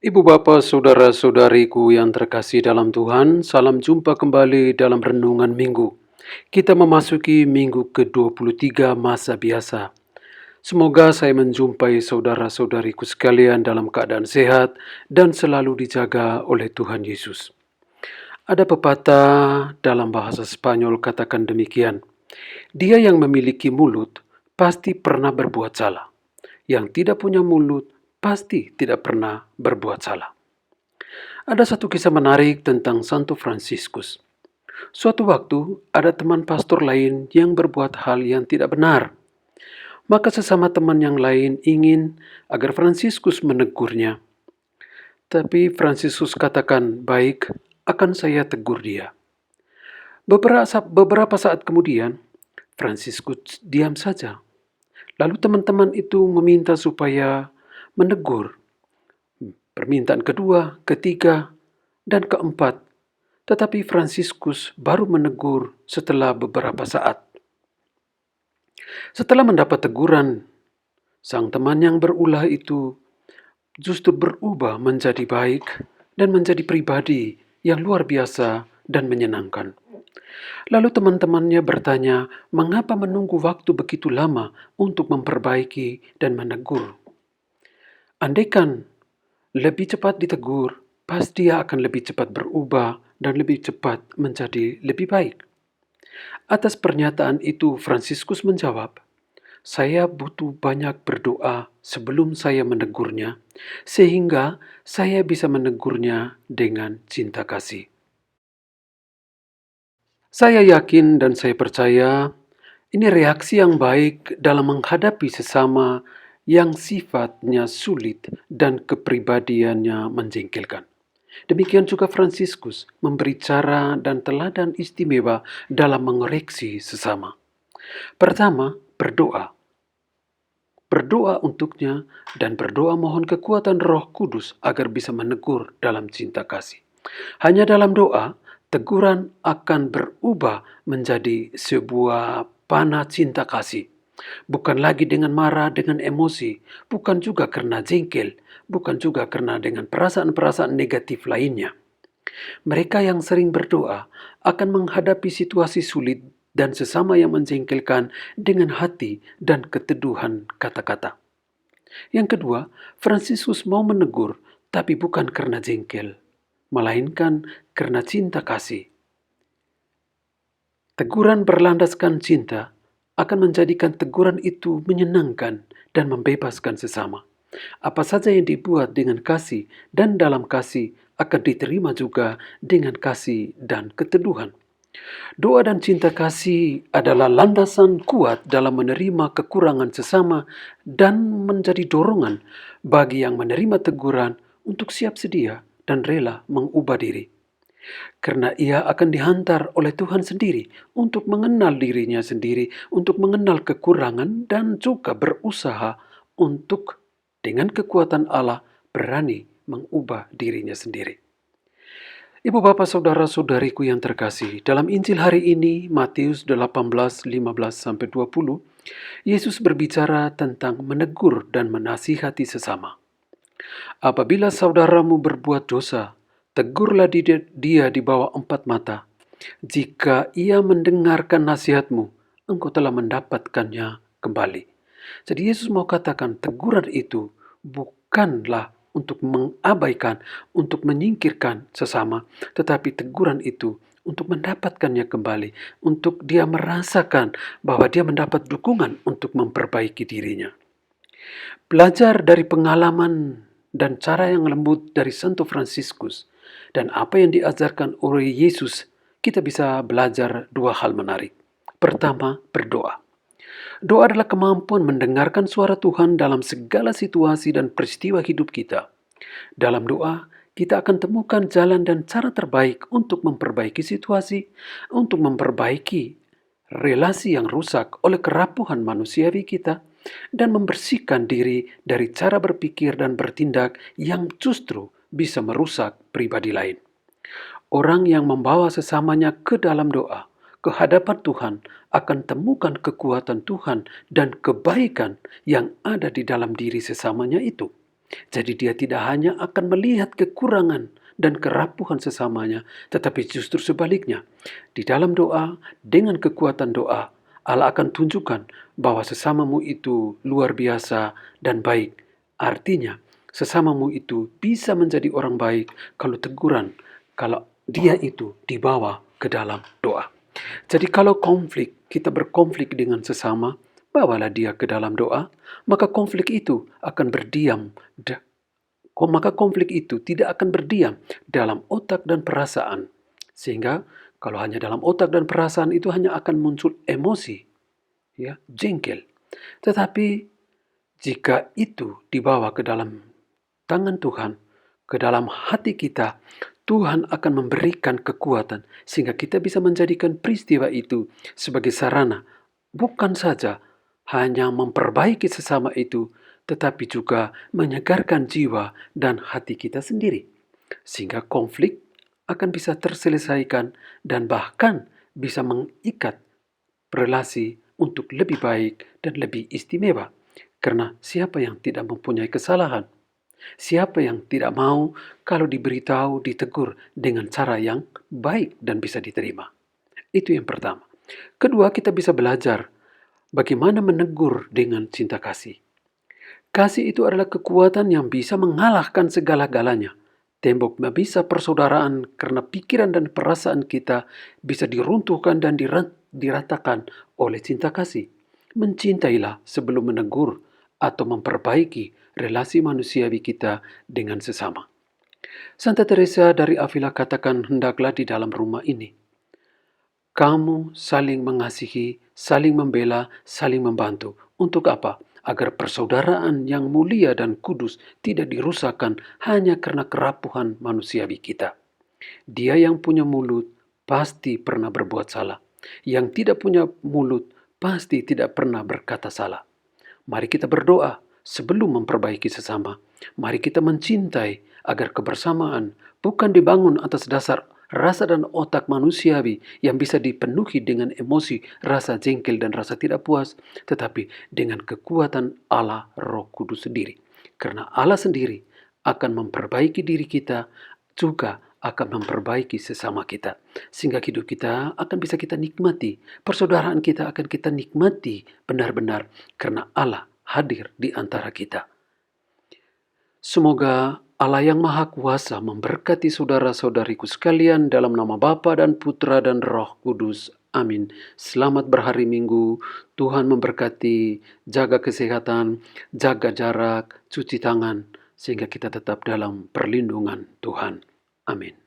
Ibu bapa, saudara-saudariku yang terkasih dalam Tuhan, salam jumpa kembali dalam Renungan Minggu. Kita memasuki minggu ke-23 masa biasa. Semoga saya menjumpai saudara-saudariku sekalian dalam keadaan sehat dan selalu dijaga oleh Tuhan Yesus. Ada pepatah dalam bahasa Spanyol katakan demikian, dia yang memiliki mulut pasti pernah berbuat salah. Yang tidak punya mulut pasti tidak pernah berbuat salah. Ada satu kisah menarik tentang Santo Fransiskus. Suatu waktu, ada teman pastor lain yang berbuat hal yang tidak benar. Maka sesama teman yang lain ingin agar Fransiskus menegurnya. Tapi Fransiskus katakan, baik, akan saya tegur dia. Beberapa saat kemudian, Fransiskus diam saja. Lalu teman-teman itu meminta supaya menegur. Permintaan kedua, ketiga, dan keempat. Tetapi Fransiskus baru menegur setelah beberapa saat. Setelah mendapat teguran, sang teman yang berulah itu justru berubah menjadi baik dan menjadi pribadi yang luar biasa dan menyenangkan. Lalu teman-temannya bertanya, mengapa menunggu waktu begitu lama untuk memperbaiki dan menegur? Andaikan lebih cepat ditegur, pasti dia akan lebih cepat berubah dan lebih cepat menjadi lebih baik. Atas pernyataan itu, Fransiskus menjawab, saya butuh banyak berdoa sebelum saya menegurnya, sehingga saya bisa menegurnya dengan cinta kasih. Saya yakin dan saya percaya ini reaksi yang baik dalam menghadapi sesama yang sifatnya sulit dan kepribadiannya menjengkelkan. Demikian juga Fransiskus memberi cara dan teladan istimewa dalam mengoreksi sesama. Pertama, berdoa. Berdoa untuknya dan berdoa mohon kekuatan Roh Kudus agar bisa menegur dalam cinta kasih. Hanya dalam doa, teguran akan berubah menjadi sebuah panah cinta kasih. Bukan lagi dengan marah, dengan emosi, bukan juga karena jengkel, bukan juga karena dengan perasaan-perasaan negatif lainnya. Mereka yang sering berdoa akan menghadapi situasi sulit dan sesama yang menjengkelkan dengan hati dan keteduhan kata-kata. Yang kedua, Fransiskus mau menegur, tapi bukan karena jengkel, melainkan karena cinta kasih. Teguran berlandaskan cinta akan menjadikan teguran itu menyenangkan dan membebaskan sesama. Apa saja yang dibuat dengan kasih dan dalam kasih akan diterima juga dengan kasih dan keteduhan. Doa dan cinta kasih adalah landasan kuat dalam menerima kekurangan sesama dan menjadi dorongan bagi yang menerima teguran untuk siap sedia dan rela mengubah diri. Karena ia akan dihantar oleh Tuhan sendiri untuk mengenal dirinya sendiri, untuk mengenal kekurangan dan juga berusaha untuk dengan kekuatan Allah berani mengubah dirinya sendiri. Ibu bapak saudara-saudariku yang terkasih, dalam Injil hari ini Matius 18:15-20, Yesus berbicara tentang menegur dan menasihati sesama. Apabila saudaramu berbuat dosa, tegurlah dia di bawah 4 mata. Jika ia mendengarkan nasihatmu, engkau telah mendapatkannya kembali. Jadi Yesus mau katakan teguran itu bukanlah untuk mengabaikan, untuk menyingkirkan sesama, tetapi teguran itu untuk mendapatkannya kembali, untuk dia merasakan bahwa dia mendapat dukungan untuk memperbaiki dirinya. Belajar dari pengalaman dan cara yang lembut dari Santo Fransiskus dan apa yang diajarkan oleh Yesus, kita bisa belajar dua hal menarik. Pertama, berdoa. Doa adalah kemampuan mendengarkan suara Tuhan dalam segala situasi dan peristiwa hidup kita. Dalam doa, kita akan temukan jalan dan cara terbaik untuk memperbaiki situasi, untuk memperbaiki relasi yang rusak oleh kerapuhan manusiawi kita, dan membersihkan diri dari cara berpikir dan bertindak yang justru bisa merusak pribadi lain. Orang yang membawa sesamanya ke dalam doa, ke hadapan Tuhan, akan temukan kekuatan Tuhan dan kebaikan yang ada di dalam diri sesamanya itu. Jadi dia tidak hanya akan melihat kekurangan dan kerapuhan sesamanya, tetapi justru sebaliknya. Di dalam doa, dengan kekuatan doa, Allah akan tunjukkan bahwa sesamamu itu luar biasa dan baik. Artinya, sesamamu itu bisa menjadi orang baik kalau teguran, kalau dia itu dibawa ke dalam doa. Jadi kalau kita berkonflik dengan sesama, bawalah dia ke dalam doa, maka konflik itu akan berdiam. Maka konflik itu tidak akan berdiam dalam otak dan perasaan. Sehingga kalau hanya dalam otak dan perasaan itu hanya akan muncul emosi, ya, jengkel. Tetapi jika itu dibawa ke dalam tangan Tuhan, ke dalam hati kita, Tuhan akan memberikan kekuatan sehingga kita bisa menjadikan peristiwa itu sebagai sarana, bukan saja hanya memperbaiki sesama itu, tetapi juga menyegarkan jiwa dan hati kita sendiri. Sehingga konflik akan bisa terselesaikan dan bahkan bisa mengikat relasi untuk lebih baik dan lebih istimewa. Karena siapa yang tidak mempunyai kesalahan? Siapa yang tidak mau kalau diberitahu, ditegur dengan cara yang baik dan bisa diterima? Itu yang pertama. Kedua, kita bisa belajar bagaimana menegur dengan cinta kasih. Kasih itu adalah kekuatan yang bisa mengalahkan segala-galanya. Tembok bisa persaudaraan karena pikiran dan perasaan kita bisa diruntuhkan dan diratakan oleh cinta kasih. Mencintailah sebelum menegur atau memperbaiki relasi manusiawi kita dengan sesama. Santa Teresa dari Avila katakan, hendaklah di dalam rumah ini kamu saling mengasihi, saling membela, saling membantu. Untuk apa? Agar persaudaraan yang mulia dan kudus tidak dirusakkan hanya karena kerapuhan manusiawi kita. Dia yang punya mulut pasti pernah berbuat salah. Yang tidak punya mulut pasti tidak pernah berkata salah. Mari kita berdoa sebelum memperbaiki sesama. Mari kita mencintai agar kebersamaan bukan dibangun atas dasar rasa dan otak manusiawi yang bisa dipenuhi dengan emosi, rasa jengkel dan rasa tidak puas, tetapi dengan kekuatan Allah Roh Kudus sendiri. Karena Allah sendiri akan memperbaiki diri kita, juga akan memperbaiki sesama kita. Sehingga hidup kita akan bisa kita nikmati. Persaudaraan kita akan kita nikmati benar-benar karena Allah hadir di antara kita. Semoga Allah yang Maha Kuasa memberkati saudara-saudariku sekalian dalam nama Bapa dan Putra dan Roh Kudus. Amin. Selamat berhari Minggu. Tuhan memberkati, jaga kesehatan, jaga jarak, cuci tangan, sehingga kita tetap dalam perlindungan Tuhan. Amin.